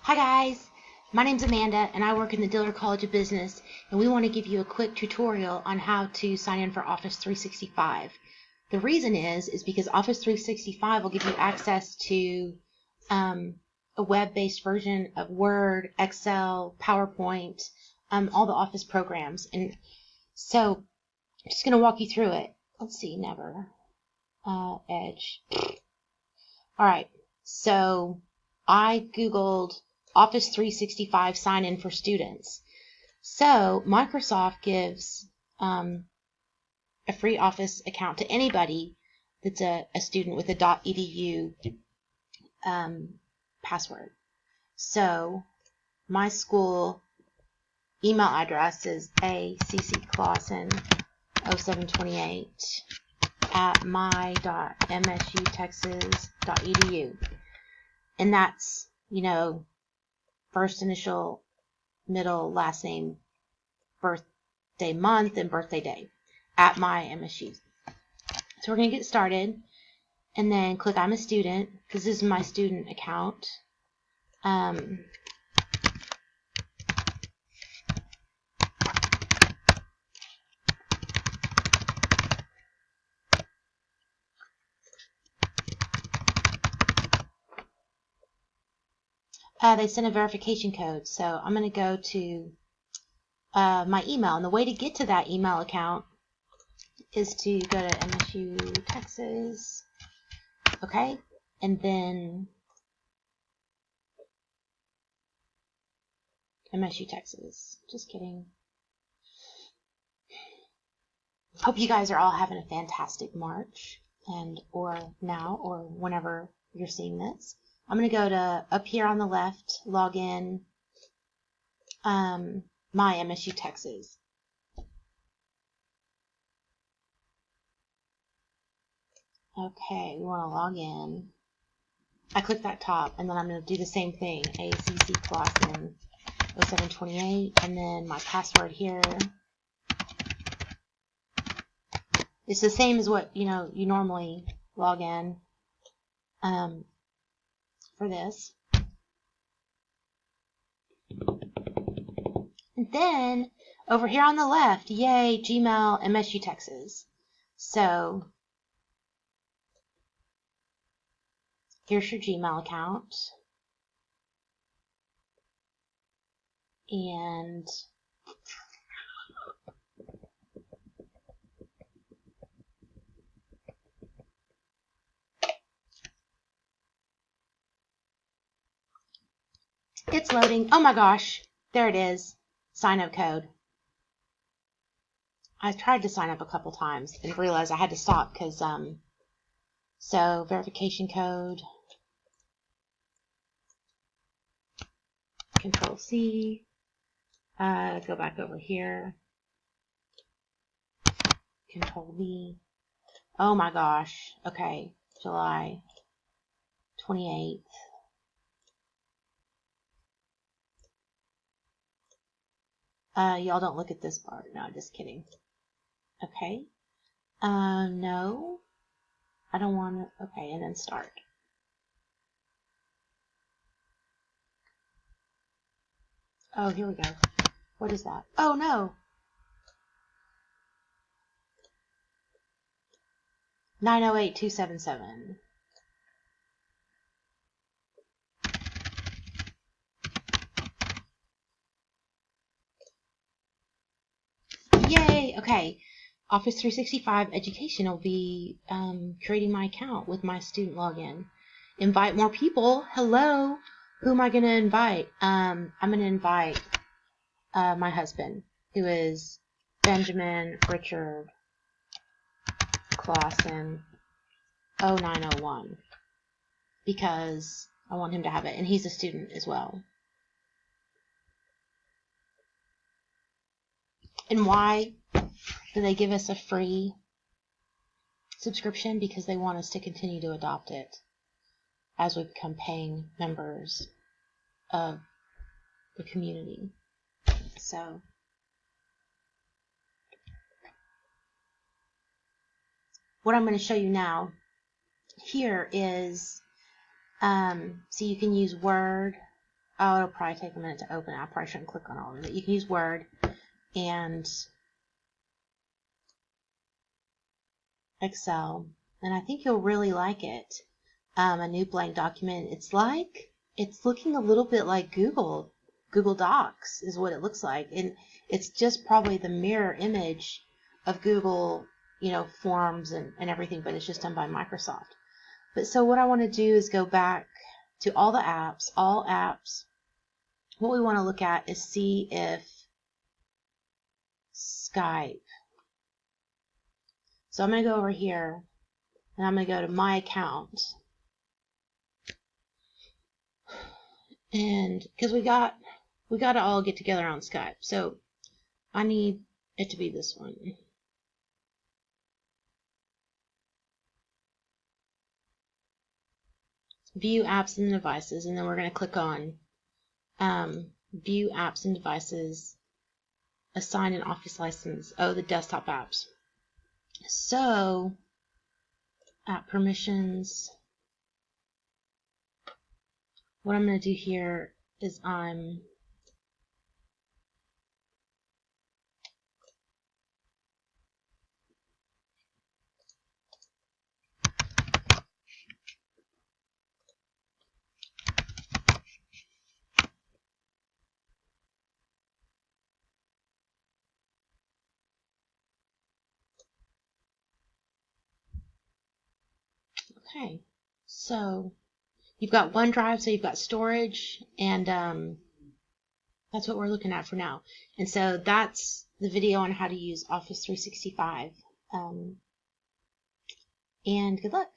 Hi guys, my name's Amanda and I work in the Dillard College of Business, and we want to give you a quick tutorial on how to sign in for Office 365. The reason is because Office 365 will give you access to a web-based version of Word, Excel, PowerPoint, all the Office programs. And so I'm just going to walk you through it. Let's see, never. Edge. Alright, so I Googled Office 365 sign-in for students. So Microsoft gives a free Office account to anybody that's a student with a .edu password. So my school email address is acclawson0728 at my.msutexas.edu. And that's, first initial, middle, last name, birthday month, and birthday day at my MSU. So we're going to get started and then click I'm a student because this is my student account. They sent a verification code, so I'm going to go to my email, and the way to get to that email account is to go to MSU Texas, okay, and then MSU Texas. Just kidding. Hope you guys are all having a fantastic March, or now, or whenever you're seeing this. I'm going to go to up here on the left, log in, my MSU Texas. Okay, we want to log in. I click that top, and then I'm going to do the same thing, acclawson0728, and then my password here. It's the same as what, you normally log in for this. And then, over here on the left, yay, Gmail, MSU Texas. So, here's your Gmail account. And it's loading. Oh my gosh, there it is. Sign up code. I tried to sign up a couple times and realized I had to stop because, so verification code, Control C, go back over here, Control V. Oh my gosh, okay, July 28th. Y'all don't look at this part. No, just kidding. Okay. No. I don't want to. Okay, and then start. Oh, here we go. What is that? Oh, no. 908277. Yay! Okay. Office 365 Education will be creating my account with my student login. Invite more people. Hello. Who am I going to invite? I'm going to invite my husband, who is Benjamin Richard Clausen 0901, because I want him to have it, and he's a student as well. And why do they give us a free subscription? Because they want us to continue to adopt it as we become paying members of the community. So what I'm going to show you now here is, so you can use Word, Oh, it'll probably take a minute to open. I probably shouldn't click on all of it. You can use Word and Excel, and I think you'll really like it. A new blank document. It's looking a little bit like Google Docs is what it looks like, and it's just probably the mirror image of Google, Forms and everything, but it's just done by Microsoft. But so what I want to do is go back to all apps. What we want to look at is see if Skype. So I'm going to go over here and I'm going to go to my account. And because we got to all get together on Skype. So I need it to be this one. View apps and devices, and then we're going to click on View apps and devices, assign an Office license. Oh, the desktop apps. So, app permissions. What I'm going to do here is okay. So you've got OneDrive, so you've got storage, and that's what we're looking at for now. And so that's the video on how to use Office 365. And good luck.